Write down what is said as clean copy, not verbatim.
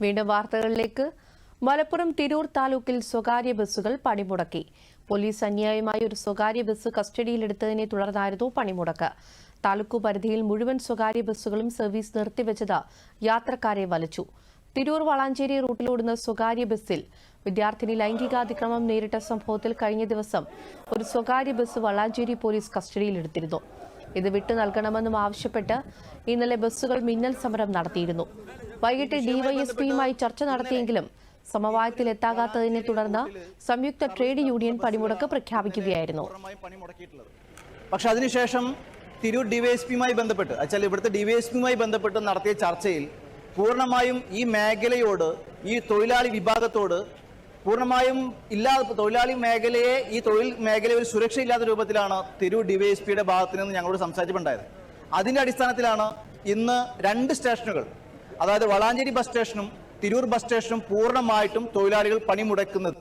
വീണ്ടും വാർത്തകളിലേക്ക്. മലപ്പുറം തിരൂർ താലൂക്കിൽ സ്വകാര്യ ബസ്സുകൾ പണിമുടക്കി. പോലീസ് അന്യായമായി ഒരു സ്വകാര്യ ബസ് കസ്റ്റഡിയിലെടുത്തതിനെ തുടർന്നായിരുന്നു പണിമുടക്ക്. താലൂക്ക് പരിധിയിൽ മുഴുവൻ സ്വകാര്യ ബസ്സുകളും സർവീസ് നിർത്തിവെച്ചത് യാത്രക്കാരെ വലച്ചു. തിരൂർ വളാഞ്ചേരി റൂട്ടിലോടുന്ന സ്വകാര്യ ബസ്സിൽ വിദ്യാർത്ഥിനി ലൈംഗികാതിക്രമം നേരിട്ട സംഭവത്തിൽ കഴിഞ്ഞ ദിവസം ഒരു സ്വകാര്യ ബസ് വളാഞ്ചേരി പോലീസ് കസ്റ്റഡിയിലെടുത്തിരുന്നു. ഇത് വിട്ടു നൽകണമെന്നും ആവശ്യപ്പെട്ട് ഇന്നലെ ബസ്സുകൾ മിന്നൽ സമരം നടത്തിയിരുന്നു. വൈകിട്ട് ഡിവൈഎസ്പിയുമായി ചർച്ച നടത്തിയെങ്കിലും സമവായത്തിലെത്താകാത്തതിനെ തുടർന്ന് സംയുക്ത ട്രേഡ് യൂണിയൻ പണിമുടക്ക് പ്രഖ്യാപിക്കുകയായിരുന്നു. പക്ഷെ അതിനുശേഷം തിരൂർ ഡിവൈഎസ്പിയുമായി ബന്ധപ്പെട്ട് ഇവിടുത്തെ ഡിവൈഎസ്പിയുമായി ബന്ധപ്പെട്ട് നടത്തിയ ചർച്ചയിൽ പൂർണ്ണമായും ഈ മേഖലയോട്, ഈ തൊഴിലാളി വിഭാഗത്തോട് പൂർണ്ണമായും തൊഴിലാളി മേഖലയെ, ഈ തൊഴിൽ മേഖലയെ ഒരു സുരക്ഷയില്ലാത്ത രൂപത്തിലാണ് തിരൂർ ഡിവൈഎസ്പിയുടെ ഭാഗത്ത് നിന്ന് ഞങ്ങളോട് സംസാരിച്ചിട്ടുണ്ടായത്. അതിന്റെ അടിസ്ഥാനത്തിലാണ് ഇന്ന് 2 സ്റ്റേഷനുകൾ, അതായത് വളാഞ്ചേരി ബസ് സ്റ്റേഷനും തിരൂർ ബസ് സ്റ്റേഷനും പൂർണ്ണമായിട്ടും തൊഴിലാളികൾ പണിമുടക്കുന്നത്.